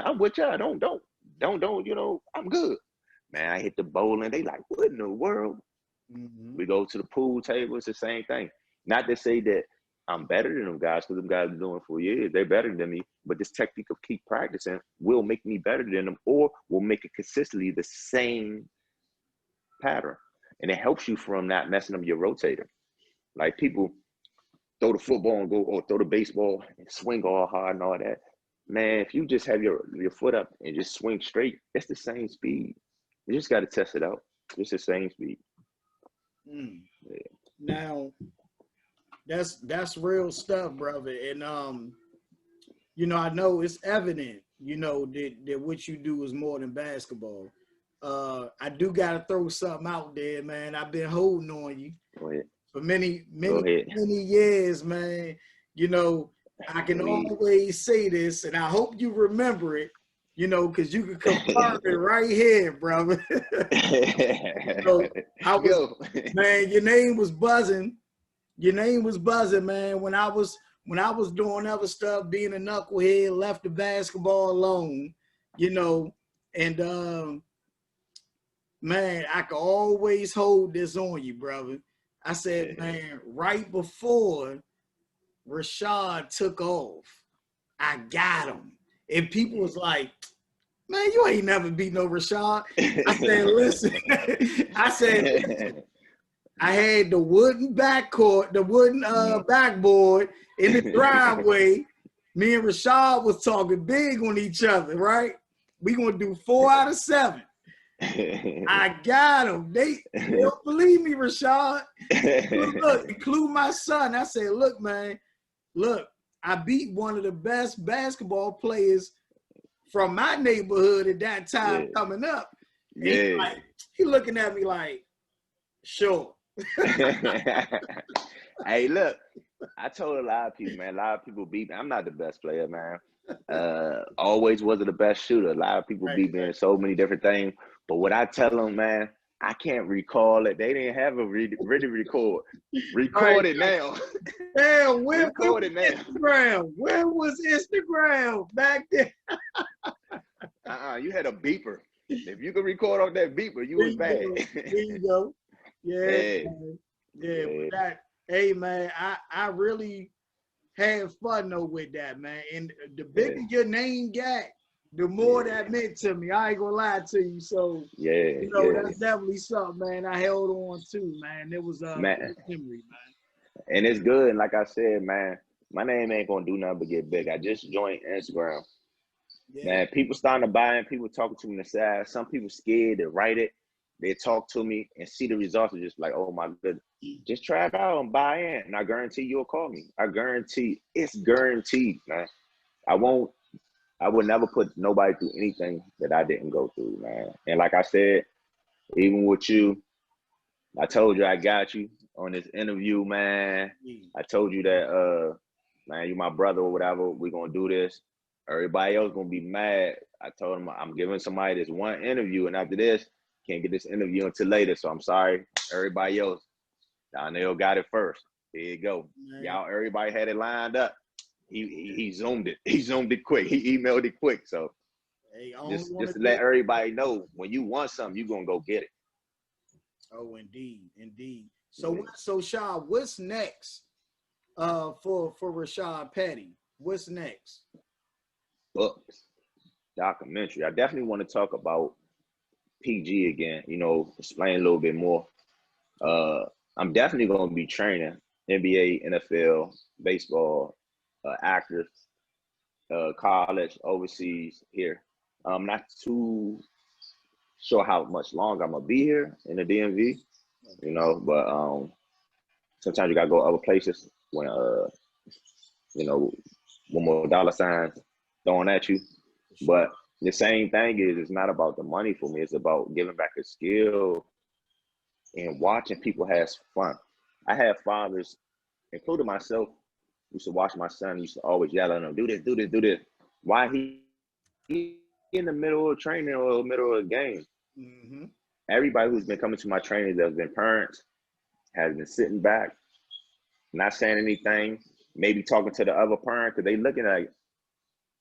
I'm with y'all. Don't, you know, I'm good. Man, I hit the bowling. They like, what in the world? We go to the pool table. It's the same thing. Not to say that I'm better than them guys, because them guys have been doing it for years. They're better than me. But this technique of keep practicing will make me better than them, or will make it consistently the same pattern. And it helps you from not messing up your rotator. Like people throw the football and go, or throw the baseball and swing all hard and all that. Man, if you just have your foot up and just swing straight, it's the same speed. You just got to test it out. It's the same speed. Yeah. Now, that's real stuff, brother. And you know, I know it's evident, you know, that what you do is more than basketball. I do gotta throw something out there, man. I've been holding on you for many years, man. You know, I can always say this, and I hope you remember it, you know, because you can confirm it right here, brother. So man, your name was buzzing. Your name was buzzing, man. When I was doing other stuff, being a knucklehead, left the basketball alone, you know, and man, I could always hold this on you, brother. I said, man, right before Rashad took off, I got him. And people was like, man, you ain't never beat no Rashad. I said, listen. I had the wooden backboard in the driveway. Me and Rashad was talking big on each other, right? We gonna do 4 out of 7. I got him. They don't believe me, Rashad. Look, include my son. I said, look, man, look, I beat one of the best basketball players from my neighborhood at that time coming up. And he looking at me like, sure. Hey, look, I told a lot of people, man, a lot of people beat me. I'm not the best player, man. Always wasn't the best shooter. A lot of people beat me in so many different things. But what I tell them, man, I can't recall it. They didn't have a ready record. Record it now. Damn, where was Instagram? Where was Instagram back then? You had a beeper. If you could record off that beeper, you was bad. There you go. Yeah. With that, hey man, I really had fun though with that, man. And the bigger your name got, the more that meant to me. I ain't gonna lie to you. So you know, that's definitely something, man. I held on to, man. It was memory, man. And it's good. And like I said, man, my name ain't gonna do nothing but get big. I just joined Instagram. Man, people starting to buy in, people talking to me on the side. Some people scared to write it. They talk to me and see the results and just like, oh my goodness. Just try it out and buy in. And I guarantee you'll call me. I guarantee, it's guaranteed, man. I would never put nobody through anything that I didn't go through, man. And like I said, even with you, I told you I got you on this interview, man. I told you that, man, you my brother or whatever. We're going to do this. Everybody else going to be mad. I told him I'm giving somebody this one interview, and after this, can't get this interview until later. So I'm sorry. Everybody else, Darnell got it first. There you go. Y'all, everybody had it lined up. He zoomed it. He zoomed it quick. He emailed it quick. So just to let everybody know, when you want something, you're going to go get it. Oh, indeed. So Shaw, what's next for Rashad Petty? What's next? Books, documentary. I definitely want to talk about PG again, you know, explain a little bit more. I'm definitely going to be training NBA, NFL, baseball, actors, college, overseas here. I'm not too sure how much longer I'm going to be here in the DMV, you know, but sometimes you got to go other places when, you know, one more dollar signs throwing at you. But the same thing is, it's not about the money for me. It's about giving back a skill and watching people have fun. I have fathers, including myself, used to watch my son, used to always yell at him, do this, do this, do this. Why he in the middle of training or the middle of a game? Mm-hmm. Everybody who's been coming to my trainings that's been parents has been sitting back, not saying anything, maybe talking to the other parent because they looking like,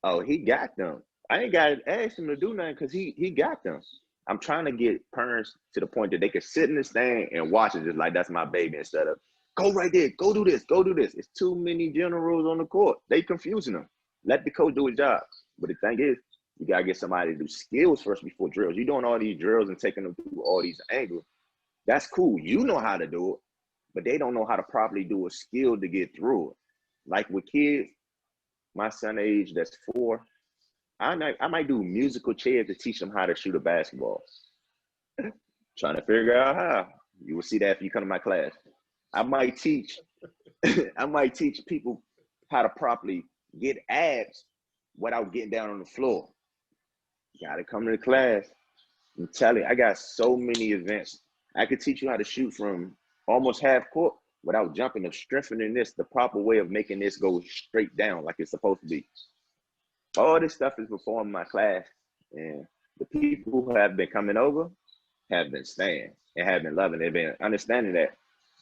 oh, he got them. I ain't got to ask him to do nothing because he got them. I'm trying to get parents to the point that they can sit in the stand and watch it just like that's my baby instead of go right there, go do this, go do this. It's too many generals on the court. They confusing them. Let the coach do his job. But the thing is, you got to get somebody to do skills first before drills. You're doing all these drills and taking them through all these angles. That's cool. You know how to do it, but they don't know how to properly do a skill to get through it. Like with kids, my son age that's 4, I might do musical chairs to teach them how to shoot a basketball. Trying to figure out how. You will see that if you come to my class. I might teach people how to properly get abs without getting down on the floor. You gotta come to the class. I'm telling you, I got so many events. I could teach you how to shoot from almost half court without jumping and strengthening this, the proper way of making this go straight down like it's supposed to be. All this stuff is before in my class, and the people who have been coming over have been staying and have been loving it. They've been understanding that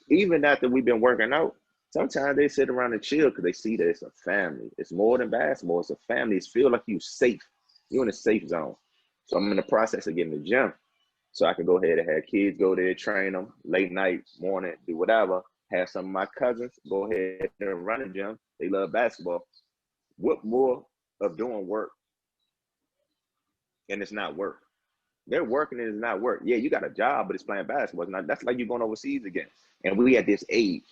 even after we've been working out, sometimes they sit around and chill because they see that it's a family. It's more than basketball. It's a family. It's feel like you're safe. You're in a safe zone. So I'm in the process of getting the gym so I can go ahead and have kids go there, train them late night, morning, do whatever. Have some of my cousins go ahead and run the gym. They love basketball. What more of doing work and it's not work? They're working and it's not work. Yeah, you got a job, but it's playing basketball. It's not, that's like you going overseas again. And we at this age.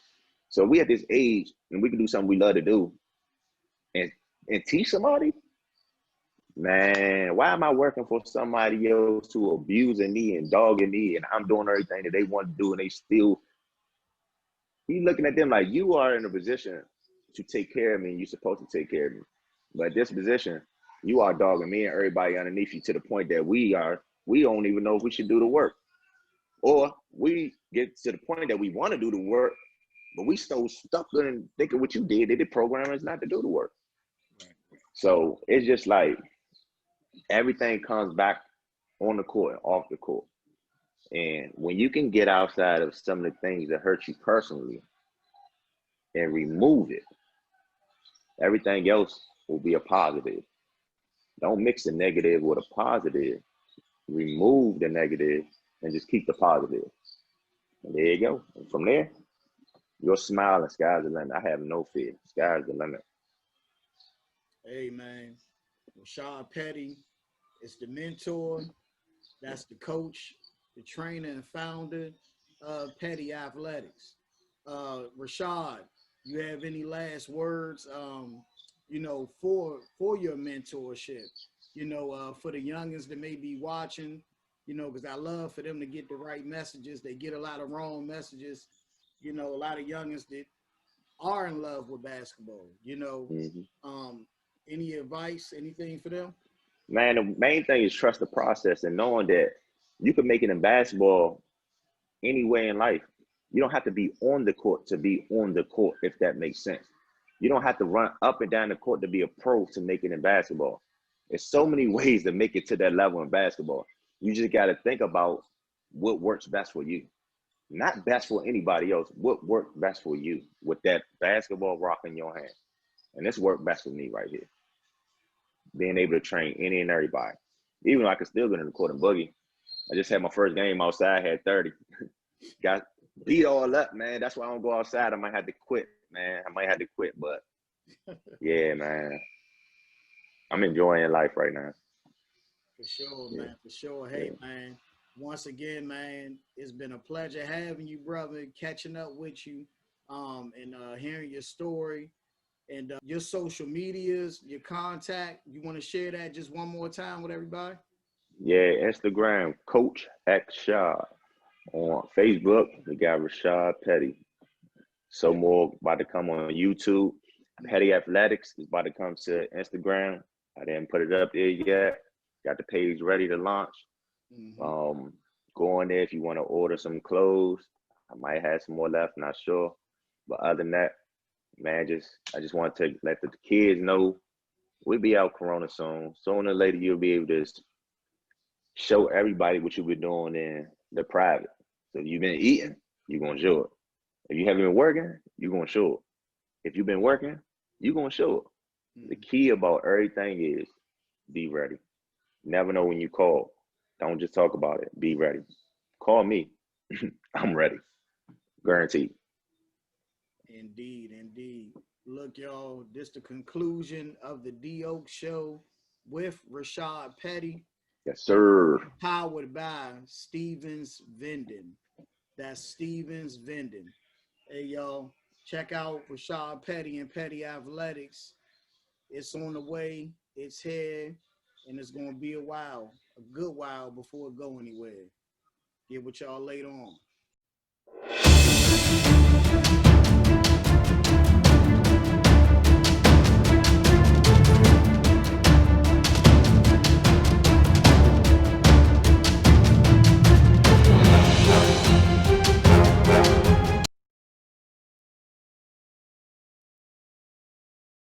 So we at this age and we can do something we love to do and teach somebody. Man, why am I working for somebody else who abusing me and dogging me and I'm doing everything that they want to do and they still, you looking at them like you are in a position to take care of me and you're supposed to take care of me. But this position, you are dogging me and everybody underneath you to the point that we don't even know if we should do the work. Or we get to the point that we want to do the work, but we so stuck in thinking what you did, that the program is not to do the work. So it's just like everything comes back on the court, off the court. And when you can get outside of some of the things that hurt you personally and remove it, everything else will be a positive. Don't mix the negative with a positive. Remove the negative and just keep the positive. And there you go. And from there, you'll smile and sky's the limit. I have no fear. Sky's the limit. Hey, man. Rashad Petty is the mentor. That's the coach, the trainer and founder of Petty Athletics. Rashad, you have any last words, for your mentorship, for the youngins that may be watching, because I love for them to get the right messages. They get a lot of wrong messages, a lot of youngins that are in love with basketball, any advice, anything for them? Man, the main thing is trust the process and knowing that you can make it in basketball any way in life. You don't have to be on the court to be on the court, if that makes sense. You don't have to run up and down the court to be a pro to make it in basketball. There's so many ways to make it to that level in basketball. You just got to think about what works best for you. Not best for anybody else. What worked best for you with that basketball rock in your hand. And this worked best for me right here. Being able to train any and everybody. Even though I could still get in the court and boogie. I just had my first game outside, had 30. Got beat all up, man. That's why I don't go outside. I might have to quit, man. But yeah, man. I'm enjoying life right now. For sure, man. For sure. Hey, man. once again, man, it's been a pleasure having you, brother, catching up with you, and hearing your story and your social medias, your contact. You want to share that just one more time with everybody? Yeah, Instagram, Coach X Shot. On Facebook, we got Rashad Petty. So more about to come on YouTube. Petty Athletics is about to come to Instagram. I didn't put it up there yet. Got the page ready to launch. Mm-hmm. Um, Go on there if you want to order some clothes. I might have some more left, not sure. But other than that, man, I just want to let the kids know we'll be out Corona soon. Sooner or later, you'll be able to show everybody what you've been doing in the private. So if you've been eating, you're gonna show it. If you haven't been working, you're gonna show it. If you've been working, you're gonna show it. The Mm-hmm. key about everything is be ready. Never know when you call. Don't just talk about it. Be ready. Call me. I'm ready. Guaranteed. Indeed, indeed. Look, y'all, this the conclusion of the D Oak Show with Rashad Petty, Yes, sir. powered by Stevens Vending. That's Stevens Vending. Hey, y'all, check out Rashad Petty and Petty Athletics. It's on the way. It's here, and it's gonna be a while, a good while before it go anywhere. Get with y'all later on.